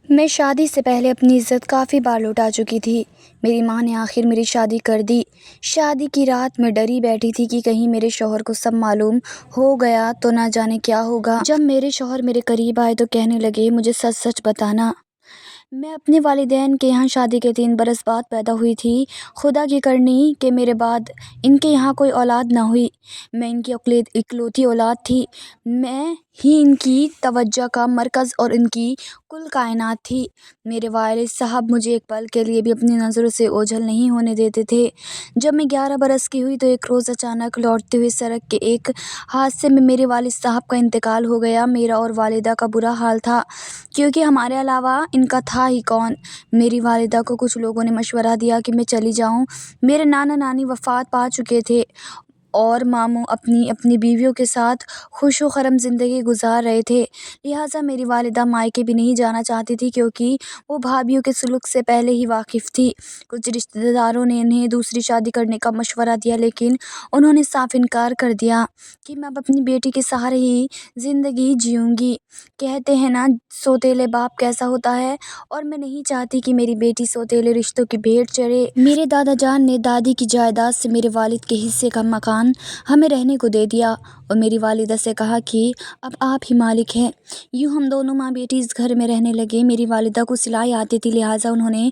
میں شادی سے پہلے اپنی عزت کافی بار لوٹا چکی تھی۔ میری ماں نے آخر میری شادی کر دی۔ شادی کی رات میں ڈری بیٹھی تھی کہ کہیں میرے شوہر کو سب معلوم ہو گیا تو نہ جانے کیا ہوگا۔ جب میرے شوہر میرے قریب آئے تو کہنے لگے، مجھے سچ سچ بتانا، میں اپنے والدین کے یہاں شادی کے 3 برس بعد پیدا ہوئی تھی۔ خدا کی کرنی کہ میرے بعد ان کے یہاں کوئی اولاد نہ ہوئی۔ میں ان کی اکلوتی اولاد تھی۔ میں ہی ان کی توجہ کا مرکز اور ان کی کل کائنات تھی۔ میرے والد صاحب مجھے ایک پل کے لیے بھی اپنی نظروں سے اوجھل نہیں ہونے دیتے تھے۔ جب میں 11 برس کی ہوئی تو ایک روز اچانک لوٹتے ہوئے سڑک کے ایک حادثے میں میرے والد صاحب کا انتقال ہو گیا۔ میرا اور والدہ کا برا حال تھا کیونکہ ہمارے علاوہ ان کا تھا ہی کون۔ میری والدہ کو کچھ لوگوں نے مشورہ دیا کہ میں چلی جاؤں۔ میرے نانا نانی وفات پا چکے تھے اور ماموں اپنی بیویوں کے ساتھ خوش و خرم زندگی گزار رہے تھے، لہٰذا میری والدہ مائکے بھی نہیں جانا چاہتی تھی کیونکہ وہ بھابھیوں کے سلوک سے پہلے ہی واقف تھی۔ کچھ رشتہ داروں نے انہیں دوسری شادی کرنے کا مشورہ دیا لیکن انہوں نے صاف انکار کر دیا کہ میں اب اپنی بیٹی کے سہارے ہی زندگی جیوں گی۔ کہتے ہیں نا، سوتیلے باپ کیسا ہوتا ہے، اور میں نہیں چاہتی کہ میری بیٹی سوتیلے رشتوں کی بھیٹ چڑھے۔ میرے دادا جان نے دادی کی جائیداد سے میرے والد کے حصے کا مکان ہمیں رہنے کو دے دیا اور میری والدہ سے کہا کہ اب آپ ہی مالک ہیں۔ یوں ہم دونوں ماں بیٹی اس گھر میں رہنے لگے۔ میری والدہ کو سلائی آتی تھی، لہٰذا انہوں نے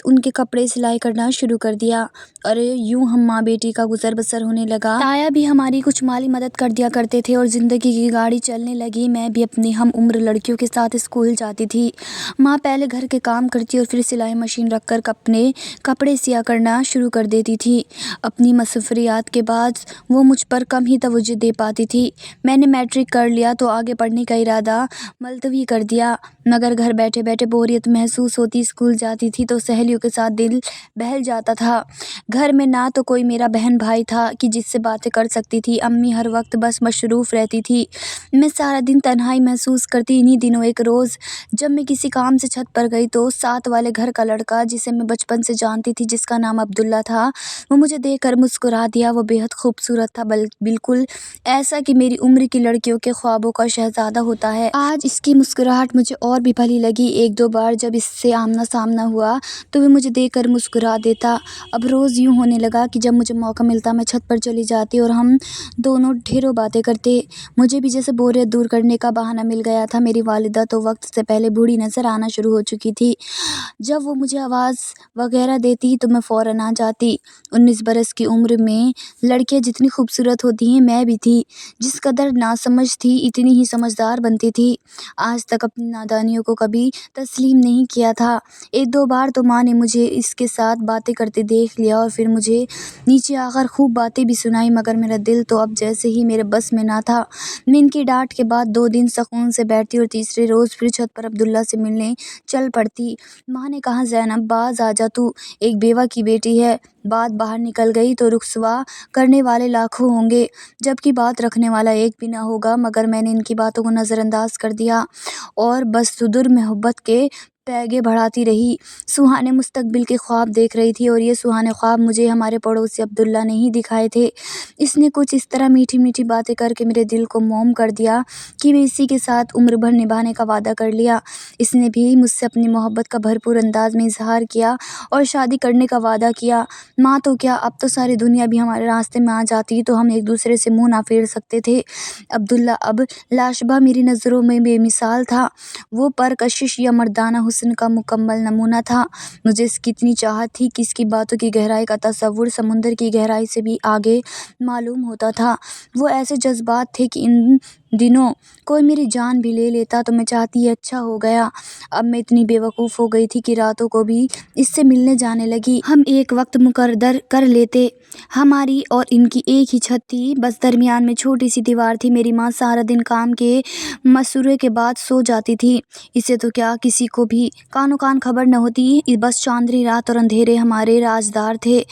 ان کے کپڑے سلائی کرنا شروع کر دیا اور یوں ہم ماں بیٹی کا گزر بسر ہونے لگا۔ تایا بھی ہماری کچھ مالی مدد کر دیا کرتے تھے اور زندگی کی گاڑی چلنے لگی۔ میں بھی اپنی ہم عمر لڑکیوں کے ساتھ اسکول جاتی تھی۔ ماں پہلے گھر کے کام کرتی اور پھر سلائی مشین رکھ کر اپنے کپڑے سیا کرنا شروع کر دیتی تھی۔ اپنی مصروفیات کے بعد وہ مجھ پر کم ہی توجہ دے پاتی تھی۔ میں نے میٹرک کر لیا تو آگے پڑھنے کا ارادہ ملتوی کر دیا، مگر گھر بیٹھے بیٹھے بوریت محسوس ہوتی۔ اسکول جاتی تھی تو سہیلیوں کے ساتھ دل بہل جاتا تھا۔ گھر میں نہ تو کوئی میرا بہن بھائی تھا کہ جس سے باتیں کر سکتی تھی۔ امی ہر وقت بس مصروف رہتی تھی۔ میں سارا دن تنہائی محسوس کرتی۔ انہی دنوں ایک روز جب میں کسی کام سے چھت پر گئی تو ساتھ والے گھر کا لڑکا، جسے میں بچپن سے جانتی تھی، جس کا نام عبداللہ تھا، وہ مجھے دیکھ کر مسکرا دیا۔ وہ بے حد خوبصورت تھا، بالکل ایسا کہ میری عمر کی لڑکیوں کے خوابوں کا شہزادہ ہوتا ہے۔ آج اس کی مسکراہٹ مجھے اور بھی بھلی لگی۔ 1-2 بار جب اس سے آمنا سامنا ہوا تو وہ مجھے دیکھ کر مسکرا دیتا۔ اب روز یوں ہونے لگا کہ جب مجھے موقع ملتا میں چھت پر چلی جاتی اور ہم دونوں ڈھیروں باتیں کرتے۔ مجھے بھی جیسے بوریت دور کرنے کا بہانہ مل گیا تھا۔ میری والدہ تو وقت سے پہلے بوڑھی نظر آنا شروع ہو چکی تھی۔ جب وہ مجھے آواز وغیرہ دیتی تو میں فوراً آ جاتی۔ 19 برس کی عمر میں لڑکیاں جتنی خوبصورت ہوتی ہیں، میں بھی تھی۔ جس قدر ناسمجھ تھی اتنی ہی سمجھدار بنتی تھی۔ آج تک اپنی نادانیوں کو کبھی تسلیم نہیں کیا تھا۔ 1-2 بار تو ماں نے مجھے اس کے ساتھ باتیں کرتے دیکھ لیا اور پھر مجھے نیچے آ کر خوب باتیں بھی سنائیں، مگر میرا دل تو اب جیسے ہی میرے بس میں نہ تھا۔ میں ان کی ڈانٹ کے بعد 2 دن سکون سے بیٹھتی اور تیسرے روز پھر چھت پر عبداللہ سے ملنے چل پڑتی۔ ماں نے کہا، زینب باز آ جا، تو ایک بیوہ کی بیٹی ہے۔ بات باہر نکل گئی تو رسوا کرنے والے لاکھوں ہوں گے جبکہ بات رکھنے والا ایک بھی نہ ہوگا، مگر میں نے ان کی باتوں کو نظر انداز کر دیا اور بس صدر محبت کے پیگے بڑھاتی رہی۔ سہانے مستقبل کے خواب دیکھ رہی تھی اور یہ سہانے خواب مجھے ہمارے پڑوسی عبداللہ نے ہی دکھائے تھے۔ اس نے کچھ اس طرح میٹھی میٹھی باتیں کر کے میرے دل کو موم کر دیا کہ میں اسی کے ساتھ عمر بھر نبھانے کا وعدہ کر لیا۔ اس نے بھی مجھ سے اپنی محبت کا بھرپور انداز میں اظہار کیا اور شادی کرنے کا وعدہ کیا۔ ماں تو کیا، اب تو ساری دنیا بھی ہمارے راستے میں آ جاتی تو ہم ایک دوسرے سے منہ نہ پھیر سکتے تھے۔ عبداللہ اب لاشبہ میری نظروں میں بے مثال تھا۔ وہ پرکشش یا مردانہ حسن کا مکمل نمونہ تھا۔ مجھے اس کی اتنی چاہت تھی کہ اس کی باتوں کی گہرائی کا تصور سمندر کی گہرائی سے بھی آگے معلوم ہوتا تھا۔ وہ ایسے جذبات تھے کہ ان دنوں کوئی میری جان بھی لے لیتا تو میں چاہتی یہ اچھا ہو گیا۔ اب میں اتنی بے وقوف ہو گئی تھی کہ راتوں کو بھی اس سے ملنے جانے لگی۔ ہم ایک وقت مقرر کر لیتے۔ ہماری اور ان کی ایک ہی چھت تھی، بس درمیان میں چھوٹی سی دیوار تھی۔ میری ماں سارا دن کام کے مسورے کے بعد سو جاتی تھی۔ اسے تو کیا، کسی کو بھی کانوں کان خبر نہ ہوتی، بس چاندنی رات اور اندھیرے ہمارے رازدار تھے۔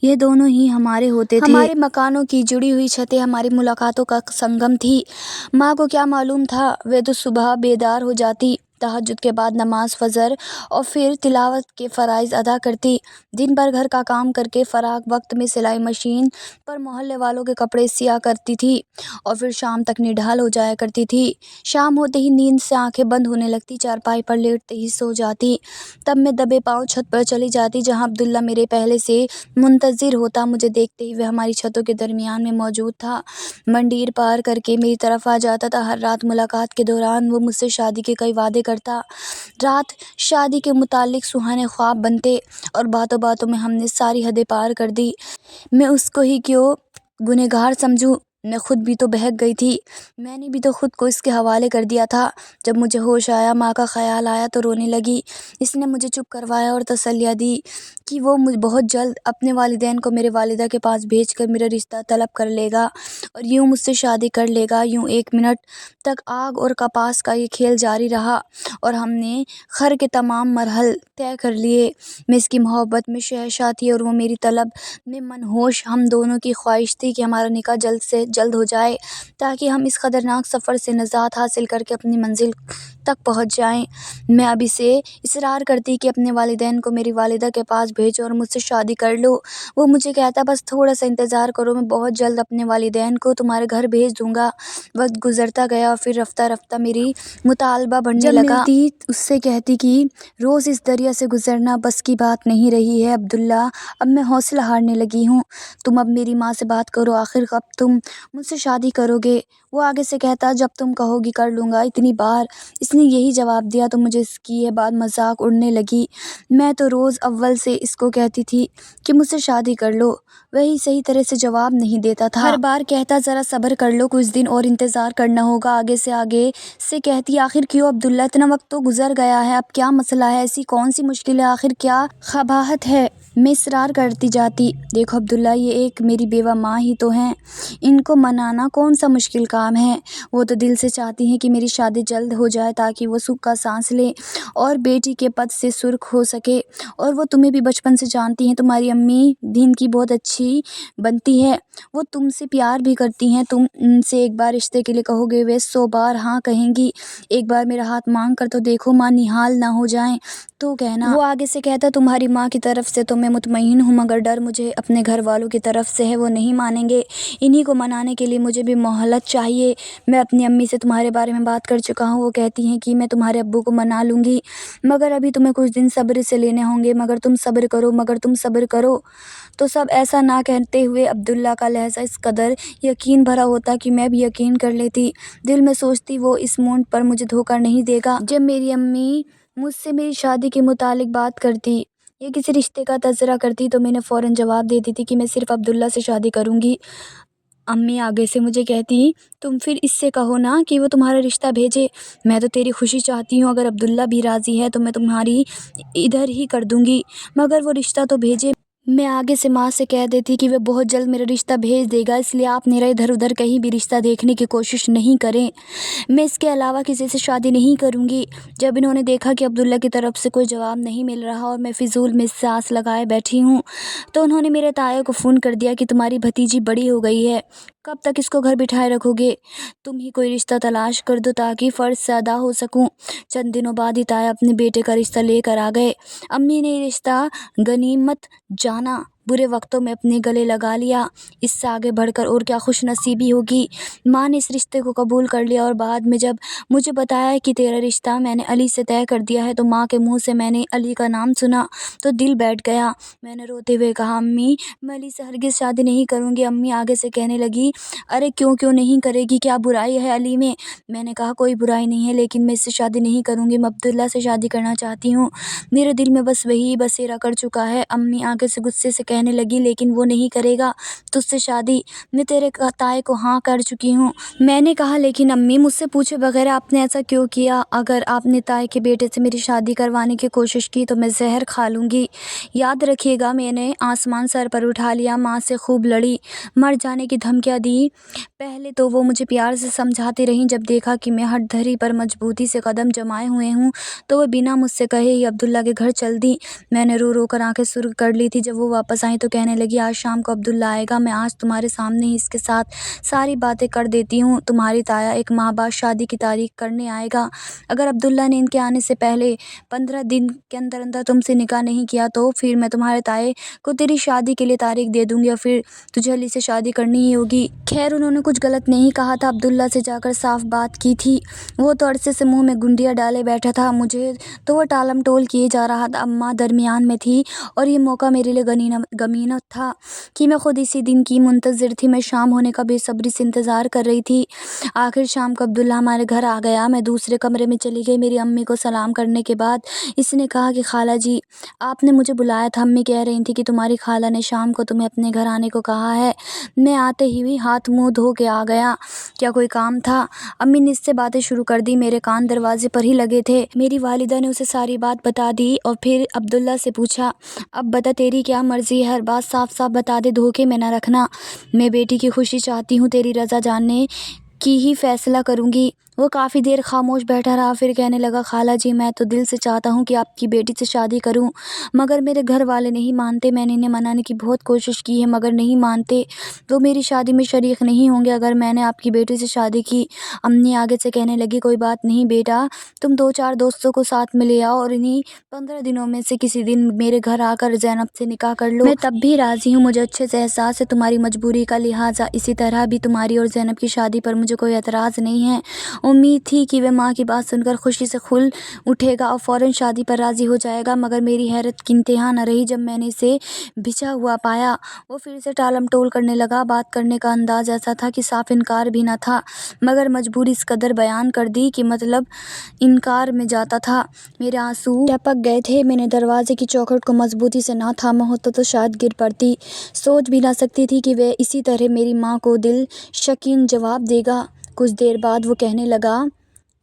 یہ دونوں ہی ہمارے ہوتے تھے۔ ہمارے مکانوں کی جڑی ہوئی چھتیں ہماری ملاقاتوں کا سنگم تھی۔ ماں کو کیا معلوم تھا، وہ تو صبح بیدار ہو جاتی، تہجد کے بعد نماز فجر اور پھر تلاوت کے فرائض ادا کرتی۔ دن بھر گھر کا کام کر کے فراغ وقت میں سلائی مشین پر محلے والوں کے کپڑے سیا کرتی تھی اور پھر شام تک نڈھال ہو جایا کرتی تھی۔ شام ہوتے ہی نیند سے آنکھیں بند ہونے لگتی، چارپائی پر لیٹتے ہی سو جاتی۔ تب میں دبے پاؤں چھت پر چلی جاتی جہاں عبداللہ میرے پہلے سے منتظر ہوتا۔ مجھے دیکھتے ہی وہ ہماری چھتوں کے درمیان میں موجود تھا، منڈیر پار کر کے میری طرف آ جاتا تھا۔ ہر رات ملاقات کے دوران وہ مجھ سے شادی کے کئی وعدے کرتا۔ رات شادی کے متعلق سہانے خواب بنتے اور باتوں باتوں میں ہم نے ساری حدیں پار کر دی۔ میں اس کو ہی کیوں گنہگار سمجھوں، میں خود بھی تو بہک گئی تھی، میں نے بھی تو خود کو اس کے حوالے کر دیا تھا۔ جب مجھے ہوش آیا، ماں کا خیال آیا تو رونے لگی۔ اس نے مجھے چپ کروایا اور تسلیاں دی کہ وہ بہت جلد اپنے والدین کو میرے والدہ کے پاس بھیج کر میرا رشتہ طلب کر لے گا اور یوں مجھ سے شادی کر لے گا۔ یوں 1 منٹ تک آگ اور کپاس کا یہ کھیل جاری رہا اور ہم نے خر کے تمام مراحل طے کر لیے۔ میں اس کی محبت میں شہنشاہ تھی اور وہ میری طلب میں منحوس۔ ہم دونوں کی خواہش تھی کہ ہمارا نکاح جلد سے جلد ہو جائے تاکہ ہم اس خطرناک سفر سے نجات حاصل کر کے اپنی منزل تک پہنچ جائیں۔ میں ابھی سے اصرار کرتی کہ اپنے والدین کو میری والدہ کے پاس بھیجو اور مجھ سے شادی کر لو۔ وہ مجھے کہتا بس تھوڑا سا انتظار کرو، میں بہت جلد اپنے والدین کو تمہارے گھر بھیج دوں گا۔ وقت گزرتا گیا اور پھر رفتہ رفتہ میری مطالبہ بڑھنے لگا۔ جب ملتی اس سے کہتی کہ روز اس دریا سے گزرنا بس کی بات نہیں رہی ہے عبداللہ، اب میں حوصلہ ہارنے لگی ہوں، تم اب میری ماں سے بات کرو، آخر کب تم مجھ سے شادی کرو گے؟ وہ آگے سے کہتا جب تم کہو گی کر لوں گا۔ اتنی بار اس نے یہی جواب دیا تو مجھے اس کی یہ بات مذاق اڑنے لگی۔ میں تو روز اول سے اس کو کہتی تھی کہ مجھ سے شادی کر لو، وہی صحیح طرح سے جواب نہیں دیتا تھا۔ ہر بار کہتا ذرا صبر کر لو، کچھ دن اور انتظار کرنا ہوگا۔ آگے سے کہتی آخر کیوں عبداللہ، اتنا وقت تو گزر گیا ہے، اب کیا مسئلہ ہے، ایسی کون سی مشکل ہے، آخر کیا قباحت ہے؟ میں اصرار کرتی جاتی، دیکھو عبداللہ یہ ایک میری بیوہ ماں ہی تو ہیں، ان کو منانا کون سا مشکل کام ہے؟ وہ تو دل سے چاہتی ہیں کہ میری شادی جلد ہو جائے تاکہ وہ سکھ کا سانس لیں اور بیٹی کے پد سے سرخ ہو سکے۔ اور وہ تمہیں بھی بچپن سے جانتی ہیں، تمہاری امی بھی ان کی بہت اچھی بنتی ہے، وہ تم سے پیار بھی کرتی ہیں، تم ان سے ایک بار رشتے کے لیے کہو گے وہ 100 بار ہاں کہیں گی، ایک بار میرا ہاتھ مانگ کر تو دیکھو، ماں نہال نہ ہو جائیں تو کہنا۔ وہ آگے سے کہتا تمہاری ماں کی طرف سے تو میں مطمئن ہوں، مگر ڈر مجھے اپنے گھر والوں کی طرف سے ہے، وہ نہیں مانیں گے، انہی کو منانے کے لیے مجھے بھی مہلت چاہیے۔ میں اپنی امی سے تمہارے بارے میں بات کر چکا ہوں، وہ کہتی ہیں کہ میں تمہارے ابو کو منا لوں گی، مگر ابھی تمہیں کچھ دن صبر سے لینے ہوں گے، مگر تم صبر کرو تو سب ایسا نہ کہتے ہوئے عبداللہ کا لہجہ اس قدر یقین بھرا ہوتا کہ میں بھی یقین کر لیتی۔ دل میں سوچتی وہ اس مونٹ پر مجھے دھوکہ نہیں دے گا۔ جب میری امی مجھ سے میری شادی کے متعلق بات کرتی یا کسی رشتے کا تذکرہ کرتی تو میں فوراً جواب دیتی تھی کہ میں صرف عبداللہ سے شادی کروں گی۔ امی آگے سے مجھے کہتی تم پھر اس سے کہو نا کہ وہ تمہارا رشتہ بھیجے، میں تو تیری خوشی چاہتی ہوں، اگر عبداللہ بھی راضی ہے تو میں تمہاری ادھر ہی کر دوں گی، مگر وہ رشتہ تو بھیجے۔ میں آگے سے ماں سے کہہ دیتی کہ وہ بہت جلد میرا رشتہ بھیج دے گا، اس لیے آپ میرا ادھر ادھر کہیں بھی رشتہ دیکھنے کی کوشش نہیں کریں، میں اس کے علاوہ کسی سے شادی نہیں کروں گی۔ جب انہوں نے دیکھا کہ عبداللہ کی طرف سے کوئی جواب نہیں مل رہا اور میں فضول میں سانس لگائے بیٹھی ہوں تو انہوں نے میرے تایا کو فون کر دیا کہ تمہاری بھتیجی بڑی ہو گئی ہے، کب تک اس کو گھر بٹھائے رکھو گے، تم ہی کوئی رشتہ تلاش کر دو تاکہ فرض سے ادا ہو سکوں۔ چند دنوں بعد ہی تایا اپنے بیٹے کا رشتہ لے کر آ گئے۔ امی نے یہ رشتہ غنیمت جانا، برے وقتوں میں اپنے گلے لگا لیا، اس سے آگے بڑھ کر اور کیا خوش نصیبی ہوگی۔ ماں نے اس رشتے کو قبول کر لیا اور بعد میں جب مجھے بتایا کہ تیرا رشتہ میں نے علی سے طے کر دیا ہے تو ماں کے منہ سے میں نے علی کا نام سنا تو دل بیٹھ گیا۔ میں نے روتے ہوئے کہا امی میں علی سے ہرگز شادی نہیں کروں گی۔ امی آگے سے کہنے لگی ارے کیوں نہیں کرے گی، کیا برائی ہے علی میں؟ میں نے کہا کوئی برائی نہیں ہے، لیکن میں اس سے شادی نہیں کروں گی، میں عبداللہ سے شادی کرنا چاہتی ہوں، میرے دل میں بس وہی بسیرا کر چکا ہے۔ امی آگے سے غصے سے کہنے لگی لیکن وہ نہیں کرے گا تجھ سے شادی، میں تیرے تائے کو ہاں کر چکی ہوں۔ میں نے کہا لیکن امی مجھ سے پوچھے بغیر آپ نے ایسا کیوں کیا؟ اگر آپ نے تائے کے بیٹے سے میری شادی کروانے کی کوشش کی تو میں زہر کھا لوں گی، یاد رکھیے گا۔ میں نے آسمان سر پر اٹھا لیا، ماں سے خوب لڑی، مر جانے کی دھمکیاں دی، پہلے تو وہ مجھے پیار سے سمجھاتی رہیں، جب دیکھا کہ میں ہٹ دھری پر مضبوطی سے قدم جمائے ہوئے ہوں تو وہ بنا مجھ سے کہے ہی عبداللہ کے گھر چل دیں۔ میں نے رو رو کر آنکھیں سرخ کر لی تھی۔ جب وہ واپس واپس آئیں تو کہنے لگی آج شام کو عبداللہ آئے گا، میں آج تمہارے سامنے ہی اس کے ساتھ ساری باتیں کر دیتی ہوں۔ تمہاری تایا ایک ماہ بعد شادی کی تاریخ کرنے آئے گا، اگر عبداللہ نے ان کے آنے سے پہلے 15 دن کے اندر اندر تم سے نکاح نہیں کیا تو پھر میں تمہارے تائے کو تیری شادی کے لیے تاریخ دے دوں گی اور پھر تجھے علی سے شادی کرنی ہی ہوگی۔ خیر انہوں نے کچھ غلط نہیں کہا تھا، عبداللہ سے جا کر صاف بات کی تھی، وہ تو عرصے سے منہ میں گنڈیاں ڈالے بیٹھا تھا، مجھے تو وہ ٹالم ٹول کیے جا رہا تھا۔ اب ماں درمیان میں تھی اور یہ موقع میرے لیے غنیمت تھا کہ میں خود اسی دن کی منتظر تھی، میں شام ہونے کا بے صبری سے انتظار کر رہی تھی۔ آخر شام کو عبداللہ ہمارے گھر آ گیا، میں دوسرے کمرے میں چلی گئی۔ میری امی کو سلام کرنے کے بعد اس نے کہا کہ خالہ جی آپ نے مجھے بلایا تھا، امی کہہ رہی تھی کہ تمہاری خالہ نے شام کو تمہیں اپنے گھر آنے کو کہا ہے۔ میں آتے ہی ہاتھ منہ دھو کے آ گیا، کیا کوئی کام تھا؟ امی نے اس سے باتیں شروع کر دی، میرے کان دروازے پر ہی لگے تھے۔ میری والدہ نے اسے ساری بات بتا دی اور پھر عبداللہ سے پوچھا اب بتا تیری کیا مرضی ہے، ہر بات صاف صاف بتا دے، دھوکے میں نہ رکھنا، میں بیٹی کی خوشی چاہتی ہوں، تیری رضا جاننے کی ہی فیصلہ کروں گی۔ وہ کافی دیر خاموش بیٹھا رہا، پھر کہنے لگا خالہ جی میں تو دل سے چاہتا ہوں کہ آپ کی بیٹی سے شادی کروں، مگر میرے گھر والے نہیں مانتے، میں نے انہیں منانے کی بہت کوشش کی ہے مگر نہیں مانتے، وہ میری شادی میں شریک نہیں ہوں گے اگر میں نے آپ کی بیٹی سے شادی کی۔ امی آگے سے کہنے لگی کوئی بات نہیں بیٹا، تم 2-4 دوستوں کو ساتھ میں لے آؤ اور انہی 15 دنوں میں سے کسی دن میرے گھر آ کر زینب سے نکاح کر لو، میں تب بھی راضی ہوں، مجھے اچھے سے احساس ہے تمہاری مجبوری کا، لہٰذا اسی طرح بھی تمہاری اور زینب کی شادی پر مجھے کوئی اعتراض نہیں ہے۔ امید تھی کہ وہ ماں کی بات سن کر خوشی سے کھل اٹھے گا اور فوراً شادی پر راضی ہو جائے گا، مگر میری حیرت کی انتہا نہ رہی جب میں نے اسے بھیجا ہوا پایا۔ وہ پھر سے ٹالم ٹول کرنے لگا، بات کرنے کا انداز ایسا تھا کہ صاف انکار بھی نہ تھا مگر مجبوری اس قدر بیان کر دی کہ مطلب انکار میں جاتا تھا۔ میرے آنسو ٹپک گئے تھے، میں نے دروازے کی چوکھٹ کو مضبوطی سے نہ تھاما ہوتا تو شاید گر پڑتی، سوچ بھی نہ سکتی تھی کہ وہ اسی طرح میری ماں کو دل شکین جواب دے گا۔ کچھ دیر بعد وہ کہنے لگا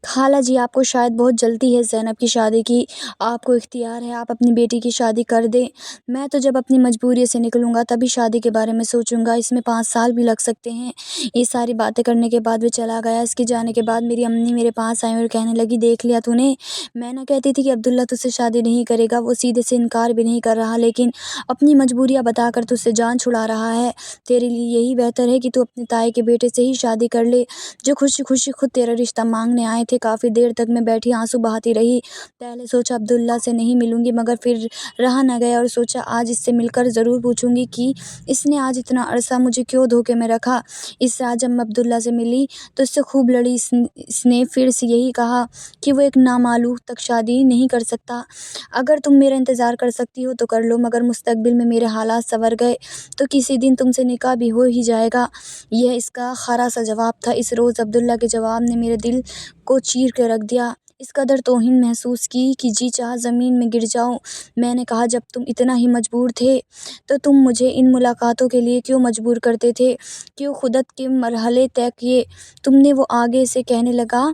خالہ جی آپ کو شاید بہت جلدی ہے زینب کی شادی کی، آپ کو اختیار ہے، آپ اپنی بیٹی کی شادی کر دیں، میں تو جب اپنی مجبوری سے نکلوں گا تبھی شادی کے بارے میں سوچوں گا، اس میں 5 سال بھی لگ سکتے ہیں۔ یہ ساری باتیں کرنے کے بعد وہ چلا گیا۔ اس کے جانے کے بعد میری امی میرے پاس آئیں اور کہنے لگی دیکھ لیا تو نے، میں نہ کہتی تھی کہ عبداللہ تجھ سے شادی نہیں کرے گا، وہ سیدھے سے انکار بھی نہیں کر رہا لیکن اپنی مجبوریاں بتا کر تجھ سے جان چھڑا رہا ہے، تیرے لیے یہی بہتر ہے کہ تو اپنے تائی کے بیٹے سے ہی شادی کر لے جو خوشی خوشی خود تیرا رشتہ مانگنے آئے تھے۔ کافی دیر تک میں بیٹھی آنسو بہاتی رہی، پہلے سوچا عبداللہ سے نہیں ملوں گی مگر پھر رہا نہ گیا اور سوچا آج اس سے مل کر ضرور پوچھوں گی کہ اس نے آج اتنا عرصہ مجھے کیوں دھوکے میں رکھا۔ اس رات جب میں عبداللہ سے ملی تو اس سے خوب لڑی، اس نے پھر سے یہی کہا کہ وہ ایک نامعلوم تک شادی نہیں کر سکتا، اگر تم میرا انتظار کر سکتی ہو تو کر لو مگر مستقبل میں میرے حالات سنور گئے تو کسی دن تم سے نکاح بھی ہو ہی جائے گا۔ یہ اس کا خرا سا جواب تھا۔ اس روز عبداللہ کے جواب نے میرے دل کو چیر کے رکھ دیا، اس قدر توہین محسوس کی کہ جی چاہا زمین میں گر جاؤں۔ میں نے کہا جب تم اتنا ہی مجبور تھے تو تم مجھے ان ملاقاتوں کے لیے کیوں مجبور کرتے تھے، کیوں خودت کے مرحلے طے کیے؟ تم نے وہ آگے سے کہنے لگا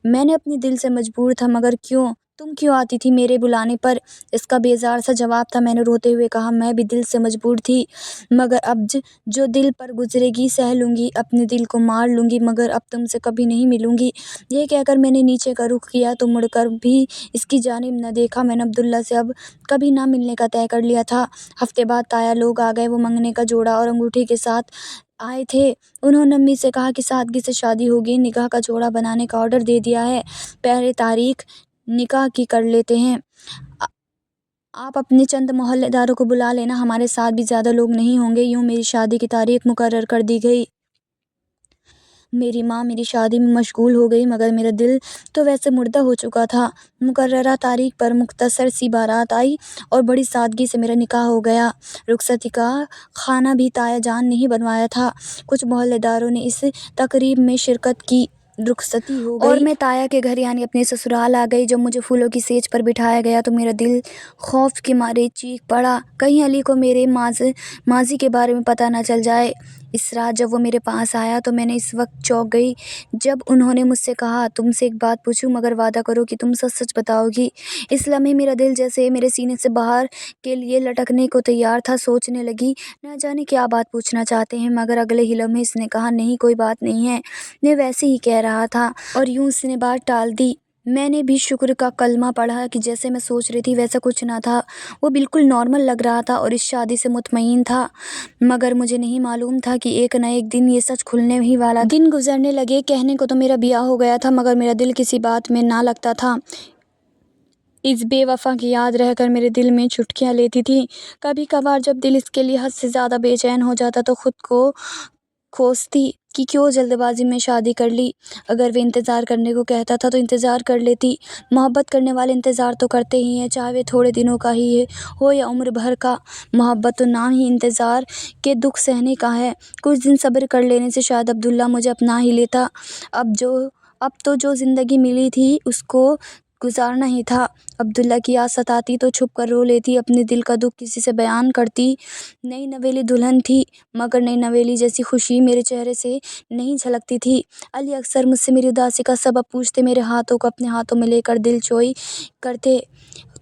میں نے اپنے دل سے مجبور تھا مگر کیوں، تم کیوں آتی تھی میرے بلانے پر؟ اس کا بیزار سا جواب تھا۔ میں نے روتے ہوئے کہا میں بھی دل سے مجبور تھی مگر اب جو دل پر گزرے گی سہ لوں گی، اپنے دل کو مار لوں گی مگر اب تم سے کبھی نہیں ملوں گی۔ یہ کہہ کر میں نے نیچے کا رخ کیا تو مڑ کر بھی اس کی جانب نہ دیکھا۔ میں نے عبداللہ سے اب کبھی نہ ملنے کا طے کر لیا تھا۔ ہفتے بعد تایا لوگ آ گئے، وہ منگنے کا جوڑا اور انگوٹھی کے ساتھ آئے تھے۔ انہوں نے امی سے کہا کہ سادگی سے شادی ہوگی، نکاح کا جوڑا بنانے کا آرڈر دے دیا ہے، پہلے تاریخ نکاح کی کر لیتے ہیں، آپ اپنے چند محلے داروں کو بلا لینا، ہمارے ساتھ بھی زیادہ لوگ نہیں ہوں گے۔ یوں میری شادی کی تاریخ مقرر کر دی گئی۔ میری ماں میری شادی میں مشغول ہو گئی مگر میرا دل تو ویسے مردہ ہو چکا تھا۔ مقررہ تاریخ پر مختصر سی بارات آئی اور بڑی سادگی سے میرا نکاح ہو گیا۔ رخصتی کا کھانا بھی تایا جان نے ہی بنوایا تھا۔ کچھ محلے داروں نے اس تقریب میں شرکت کی۔ رخصتی ہو گئی اور میں تایا کے گھر یعنی اپنے سسرال آ گئی۔ جب مجھے پھولوں کی سیج پر بٹھایا گیا تو میرا دل خوف کے مارے چیخ پڑا، کہیں علی کو میرے ماضی کے بارے میں پتہ نہ چل جائے۔ اس رات جب وہ میرے پاس آیا تو میں اس وقت چونک گئی جب انہوں نے مجھ سے کہا تم سے ایک بات پوچھوں مگر وعدہ کرو کہ تم سچ سچ بتاؤ گی۔ اس لمحے میرا دل جیسے میرے سینے سے باہر کے لیے لٹکنے کو تیار تھا۔ سوچنے لگی نہ جانے کیا بات پوچھنا چاہتے ہیں مگر اگلے ہی لمحے اس نے کہا نہیں کوئی بات نہیں ہے، میں ویسے ہی کہہ رہا تھا، اور یوں اس نے بات ٹال دی۔ میں نے بھی شکر کا کلمہ پڑھا کہ جیسے میں سوچ رہی تھی ویسا کچھ نہ تھا، وہ بالکل نارمل لگ رہا تھا اور اس شادی سے مطمئن تھا، مگر مجھے نہیں معلوم تھا کہ ایک نہ ایک دن یہ سچ کھلنے ہی والا۔ دن گزرنے لگے، کہنے کو تو میرا بیاہ ہو گیا تھا مگر میرا دل کسی بات میں نہ لگتا تھا۔ اس بے وفا کی یاد رہ کر میرے دل میں چٹکیاں لیتی تھی۔ کبھی کبھار جب دل اس کے لیے حد سے زیادہ بے چین ہو جاتا تو خود کو کوستی کہ کیوں جلد بازی میں شادی کر لی۔ اگر وہ انتظار کرنے کو کہتا تھا تو انتظار کر لیتی۔ محبت کرنے والے انتظار تو کرتے ہی ہیں، چاہے وہ تھوڑے دنوں کا ہی ہو یا عمر بھر کا۔ محبت تو نام ہی انتظار کے دکھ سہنے کا ہے۔ کچھ دن صبر کر لینے سے شاید عبداللہ مجھے اپنا ہی لیتا۔ اب تو جو زندگی ملی تھی اس کو گزارنا ہی تھا۔ عبداللہ کی یاد ستاتی تو چھپ کر رو لیتی، اپنے دل کا دکھ کسی سے بیان کرتی۔ نئی نویلی دلہن تھی مگر نئی نویلی جیسی خوشی میرے چہرے سے نہیں جھلکتی تھی۔ علی اکثر مجھ سے میری اداسی کا سبب پوچھتے، میرے ہاتھوں کو اپنے ہاتھوں میں لے کر دل جوئی کرتے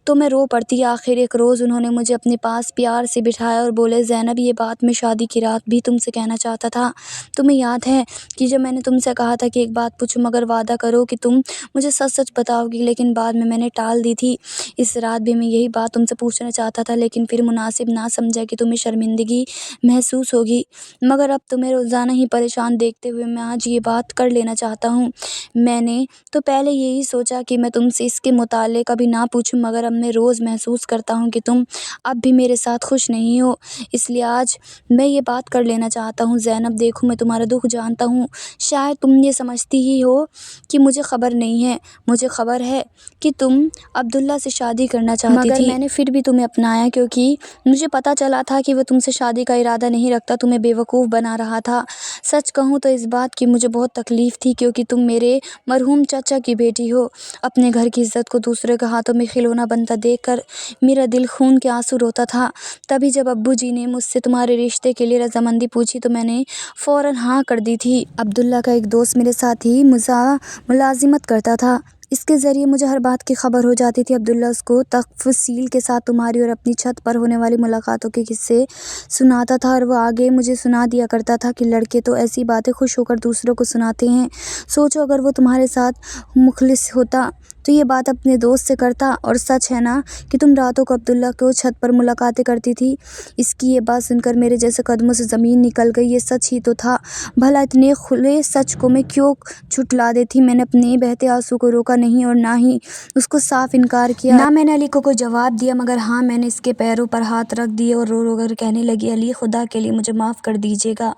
تو میں رو پڑتی۔ آخر ایک روز انہوں نے مجھے اپنے پاس پیار سے بٹھایا اور بولے، زینب، یہ بات میں شادی کی رات بھی تم سے کہنا چاہتا تھا۔ تمہیں یاد ہے کہ جب میں نے تم سے کہا تھا کہ ایک بات پوچھوں مگر وعدہ کرو کہ تم مجھے سچ سچ بتاؤ گی، لیکن بعد میں نے ٹال دی تھی۔ اس رات بھی میں یہی بات تم سے پوچھنا چاہتا تھا لیکن پھر مناسب نہ سمجھا کہ تمہیں شرمندگی محسوس ہوگی، مگر اب تمہیں روزانہ ہی پریشان دیکھتے ہوئے میں آج یہ بات کر لینا چاہتا ہوں۔ میں نے تو پہلے یہی سوچا کہ میں تم سے اس کے متعلق کبھی نہ پوچھوں، مگر اب میں روز محسوس کرتا ہوں کہ تم اب بھی میرے ساتھ خوش نہیں ہو، اس لیے آج میں یہ بات کر لینا چاہتا ہوں۔ زینب، دیکھو، میں تمہارا دکھ جانتا ہوں، شاید تم یہ سمجھتی ہی ہو کہ مجھے خبر نہیں ہے۔ مجھے خبر ہے کہ تم عبداللہ سے شادی کرنا چاہتی تھی، مگر میں نے پھر بھی تمہیں اپنایا کیونکہ مجھے پتہ چلا تھا کہ وہ تم سے شادی کا ارادہ نہیں رکھتا، تمہیں بیوقوف بنا رہا تھا۔ سچ کہوں تو اس بات کی مجھے بہت تکلیف تھی کیونکہ تم میرے مرحوم چچا کی بیٹی ہو۔ اپنے گھر کی عزت کو دوسرے کے ہاتھوں میں کھلونا بنتا دیکھ کر میرا دل خون کے آنسو روتا تھا۔ تبھی جب ابو جی نے مجھ سے تمہارے رشتے کے لیے رضامندی پوچھی تو میں نے فوراً ہاں کر دی تھی۔ عبداللہ کا ایک دوست میرے ساتھ ہی ملازمت کرتا تھا، اس کے ذریعے مجھے ہر بات کی خبر ہو جاتی تھی۔ عبداللہ اس کو تفصیل کے ساتھ تمہاری اور اپنی چھت پر ہونے والی ملاقاتوں کے قصے سناتا تھا اور وہ آگے مجھے سنا دیا کرتا تھا کہ لڑکے تو ایسی باتیں خوش ہو کر دوسروں کو سناتے ہیں، سوچو اگر وہ تمہارے ساتھ مخلص ہوتا تو یہ بات اپنے دوست سے کرتا۔ اور سچ ہے نا کہ تم راتوں کو عبداللہ کو چھت پر ملاقاتیں کرتی تھی؟ اس کی یہ بات سن کر میرے جیسے قدموں سے زمین نکل گئی۔ یہ سچ ہی تو تھا، بھلا اتنے کھلے سچ کو میں کیوں جھٹلا دیتی؟ میں نے اپنے بہتے آنسو کو روکا نہیں اور نہ ہی اس کو صاف انکار کیا۔ نہ میں نے علی کو کوئی جواب دیا، مگر ہاں میں نے اس کے پیروں پر ہاتھ رکھ دیے اور رو رو کر کہنے لگی، علی، خدا کے لیے مجھے معاف کر دیجیے گا،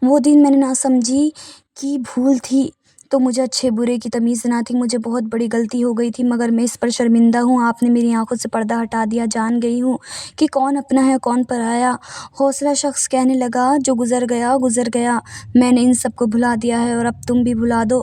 وہ دن میں نے ناسمجھی کی بھول تھی تو مجھے اچھے برے کی تمیز نہ تھی، مجھے بہت بڑی غلطی ہو گئی تھی مگر میں اس پر شرمندہ ہوں۔ آپ نے میری آنکھوں سے پردہ ہٹا دیا، جان گئی ہوں کہ کون اپنا ہے کون پرایا۔ حوصلہ شخص کہنے لگا، جو گزر گیا گزر گیا، میں نے ان سب کو بھلا دیا ہے اور اب تم بھی بھلا دو،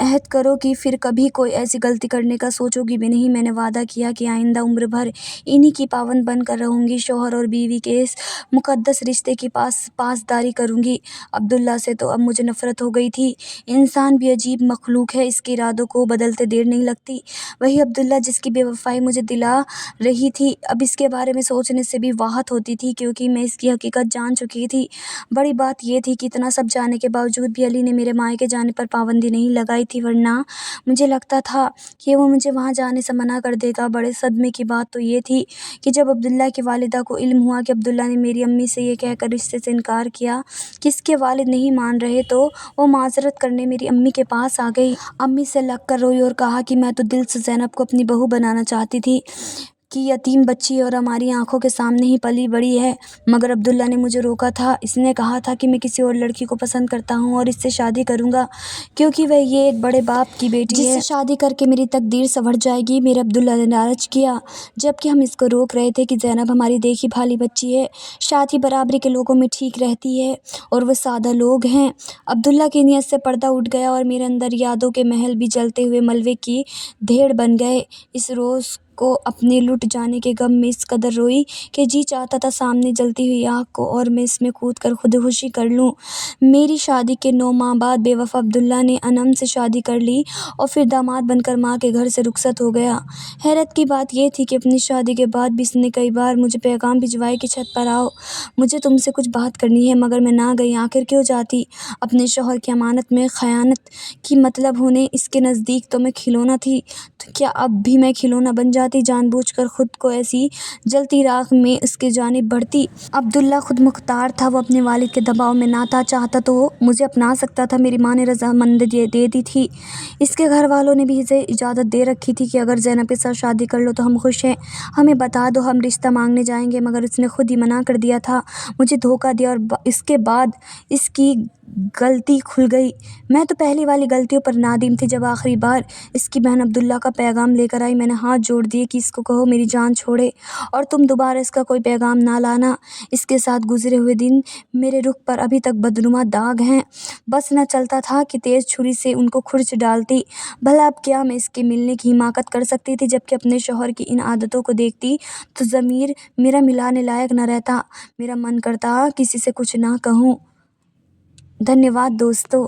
عہد کرو کہ پھر کبھی کوئی ایسی غلطی کرنے کا سوچو گی بھی نہیں۔ میں نے وعدہ کیا کہ آئندہ عمر بھر انہی کی پابند بن کر رہوں گی، شوہر اور بیوی کے اس مقدس رشتے کی پاسداری کروں گی۔ عبداللہ سے تو اب مجھے نفرت ہو گئی تھی۔ انسان بھی عجیب مخلوق ہے، اس کے ارادوں کو بدلتے دیر نہیں لگتی۔ وہی عبداللہ جس کی بے وفائی مجھے دلا رہی تھی، اب اس کے بارے میں سوچنے سے بھی واہت ہوتی تھی کیونکہ میں اس کی حقیقت جان چکی تھی۔ بڑی بات یہ تھی کہ اتنا سب جاننے کے باوجود بھی علی نے میرے مائکے جانے پر پابندی نہیں لگائی تھی، ورنہ مجھے لگتا تھا کہ وہ مجھے وہاں جانے سے منع کر دے گا۔ بڑے صدمے کی بات تو یہ تھی کہ جب عبداللہ کی والدہ کو علم ہوا کہ عبداللہ نے میری امی سے یہ کہہ کر رشتے سے انکار کیا کہ اس کے والد نہیں مان رہے تو وہ معذرت کرنے میری امی کے پاس آ گئی۔ امی سے لگ کر روئی اور کہا کہ میں تو دل سے زینب کو اپنی بہو بنانا چاہتی تھی کہ یتیم بچی ہے اور ہماری آنکھوں کے سامنے ہی پلی بڑھی ہے، مگر عبداللہ نے مجھے روکا تھا۔ اس نے کہا تھا کہ میں کسی اور لڑکی کو پسند کرتا ہوں اور اس سے شادی کروں گا کیونکہ وہ یہ ایک بڑے باپ کی بیٹی ہے جس سے شادی کر کے میری تقدیر سنور جائے گی۔ میرے عبداللہ نے لالچ کیا جبکہ ہم اس کو روک رہے تھے کہ زینب ہماری دیکھی بھالی بچی ہے، شادی برابری کے لوگوں میں ٹھیک رہتی ہے اور وہ سادہ لوگ ہیں۔ عبداللہ کی نیت سے پردہ اٹھ گیا اور میرے اندر یادوں کے محل بھی جلتے ہوئے ملبے کی ڈھیر بن گئے۔ اس روز کو اپنے لٹ جانے کے غم میں اس قدر روئی کہ جی چاہتا تھا سامنے جلتی ہوئی آگ کو اور میں اس میں کود کر خودکشی کر لوں۔ میری شادی کے 9 ماہ بعد بے وفا عبداللہ نے انم سے شادی کر لی اور پھر داماد بن کر ماں کے گھر سے رخصت ہو گیا۔ حیرت کی بات یہ تھی کہ اپنی شادی کے بعد بھی اس نے کئی بار مجھے پیغام بھجوائے کہ چھت پر آؤ، مجھے تم سے کچھ بات کرنی ہے، مگر میں نہ گئی۔ آخر کیوں جاتی؟ اپنے شوہر کی امانت میں خیانت کی مطلب ہونے اس کے نزدیک تو میں کھلونا تھی، تو کیا اب بھی میں کھلونا بن جاتی؟ جان بوجھ کر خود کو ایسی جلتی راکھ میں اس کی جانب بڑھتی۔ عبداللہ خود مختار تھا، وہ اپنے والد کے دباؤ میں نہ تھا، چاہتا تو وہ مجھے اپنا سکتا تھا، میری ماں نے رضامندی دے دی تھی، اس کے گھر والوں نے بھی اسے اجازت دے رکھی تھی کہ اگر زینب کے ساتھ شادی کر لو تو ہم خوش ہیں، ہمیں بتا دو، ہم رشتہ مانگنے جائیں گے، مگر اس نے خود ہی منع کر دیا تھا، مجھے دھوکہ دیا اور اس کے بعد اس کی غلطی کھل گئی۔ میں تو پہلی والی غلطیوں پر نادم تھی۔ جب آخری بار اس کی بہن عبداللہ کا پیغام لے کر آئی، میں نے ہاتھ جوڑ دیے کہ اس کو کہو میری جان چھوڑے اور تم دوبارہ اس کا کوئی پیغام نہ لانا، اس کے ساتھ گزرے ہوئے دن میرے رخ پر ابھی تک بدنما داغ ہیں، بس نہ چلتا تھا کہ تیز چھری سے ان کو کھرچ ڈالتی۔ بھلا اب کیا میں اس کے ملنے کی حماقت کر سکتی تھی؟ جبکہ اپنے شوہر کی ان عادتوں کو دیکھتی تو ضمیر میرا ملانے لائق نہ رہتا، میرا من کرتا کسی سے کچھ نہ کہوں۔ دھنیہ واد دوستو۔